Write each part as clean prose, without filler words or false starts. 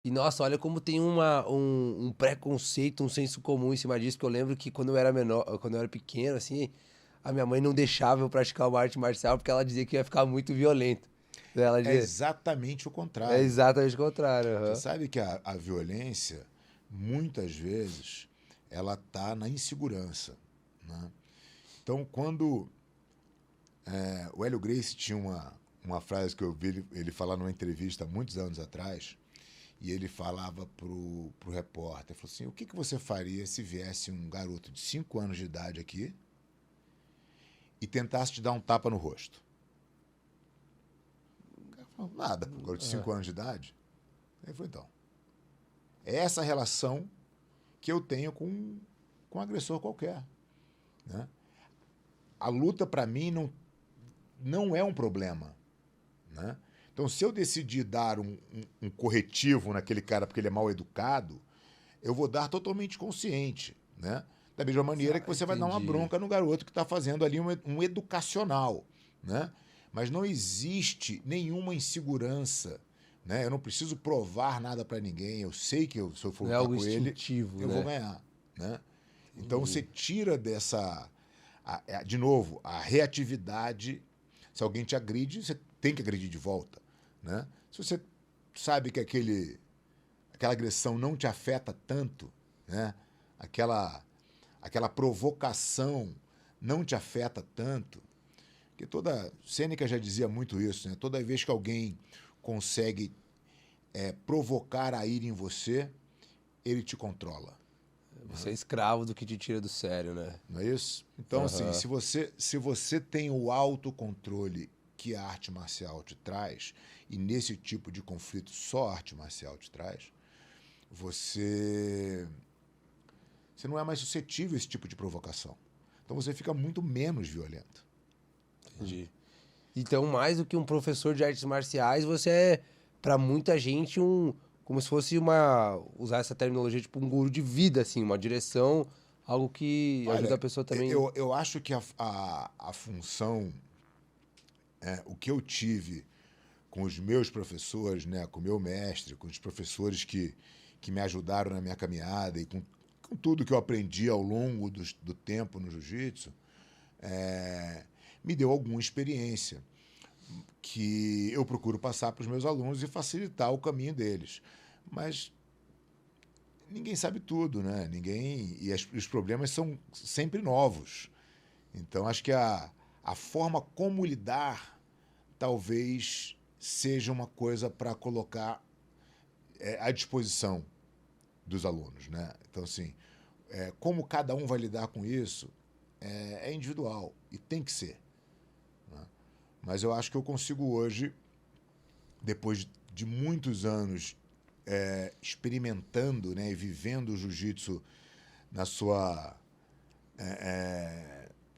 E nossa, olha como tem um preconceito, um senso comum em cima disso, que eu lembro que quando eu era menor, quando eu era pequeno, assim, a minha mãe não deixava eu praticar uma arte marcial porque ela dizia que ia ficar muito violento. Ela É dizia, exatamente o é contrário. exatamente o contrário. Você Aham. sabe que a violência, muitas vezes, ela está na insegurança, né? Então, quando o Hélio Gracie tinha uma frase que eu vi ele falar numa entrevista há muitos anos atrás, e ele falava pro repórter, falou assim, o que você faria se viesse um garoto de 5 anos de idade aqui e tentasse te dar um tapa no rosto? O cara falou, nada, pô, garoto de 5 anos de idade. Ele falou, então, é essa relação que eu tenho com um agressor qualquer, né? A luta, para mim, não é um problema, né? Então, se eu decidir dar um corretivo naquele cara porque ele é mal educado, eu vou dar totalmente consciente, né? Da mesma maneira que você vai dar uma Entendi. bronca no garoto que está fazendo ali um educacional, né? Mas não existe nenhuma insegurança, né? Eu não preciso provar nada para ninguém. Eu sei que se eu for Não é lutar algo com ele, instintivo, eu vou né? ganhar, né? Então você Entendi. tira de novo, a reatividade. Se alguém te agride, você tem que agredir de volta, né? Se você sabe que aquela agressão não te afeta tanto, né? Aquela provocação não te afeta tanto, que toda Sêneca já dizia muito isso, né? Toda vez que alguém consegue provocar a ira em você, ele te controla. Você é escravo do que te tira do sério, né? Não é isso? Então, assim, Aham. se você tem o autocontrole que a arte marcial te traz, e nesse tipo de conflito só a arte marcial te traz, você, você não é mais suscetível a esse tipo de provocação. Então você fica muito menos violento. Entendi. Então, mais do que um professor de artes marciais, você é, pra muita gente, como se fosse usar essa terminologia, tipo um guru de vida, assim, uma direção, algo que ajuda a Olha, pessoa também. eu acho que a função, o que eu tive com os meus professores, né, com o meu mestre, com os professores que me ajudaram na minha caminhada e com tudo que eu aprendi ao longo do tempo no jiu-jitsu, me deu alguma experiência que eu procuro passar para os meus alunos e facilitar o caminho deles. Mas ninguém sabe tudo, né? Os problemas são sempre novos. Então acho que a forma como lidar talvez seja uma coisa para colocar à disposição dos alunos, né? Então assim, como cada um vai lidar com isso é individual e tem que ser. Né? Mas eu acho que eu consigo hoje, depois de muitos anos experimentando, né, e vivendo o jiu-jitsu na sua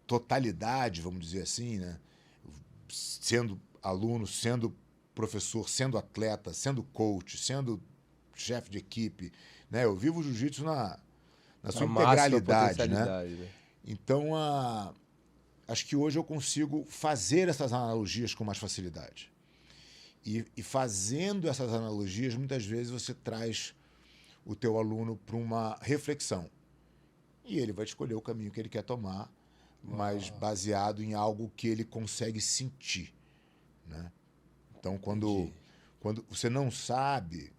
totalidade, vamos dizer assim, né? Sendo aluno, sendo professor, sendo atleta, sendo coach, sendo chefe de equipe, né? Eu vivo o jiu-jitsu na sua A máxima integralidade, né? potencialidade, né? Então, acho que hoje eu consigo fazer essas analogias com mais facilidade. E fazendo essas analogias, muitas vezes você traz o teu aluno para uma reflexão. E ele vai escolher o caminho que ele quer tomar, mas Ah, baseado em algo que ele consegue sentir, né? Então, entendi. quando você não sabe,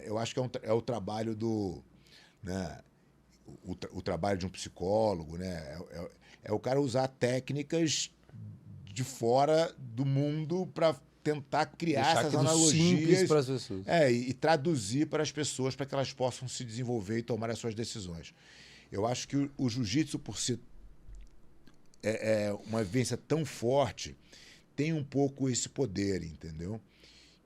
eu acho que é o trabalho né, o trabalho de um psicólogo, né? É o cara usar técnicas de fora do mundo para tentar criar Deixar essas aquilo simples analogias para as pessoas. e traduzir para as pessoas para que elas possam se desenvolver e tomar as suas decisões. Eu acho que o jiu-jitsu, por ser uma vivência tão forte, tem um pouco esse poder, entendeu?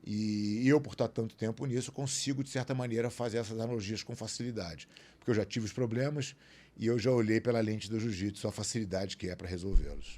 E eu, por estar tanto tempo nisso, consigo, de certa maneira, fazer essas analogias com facilidade. Porque eu já tive os problemas e eu já olhei pela lente do jiu-jitsu a facilidade que é para resolvê-los.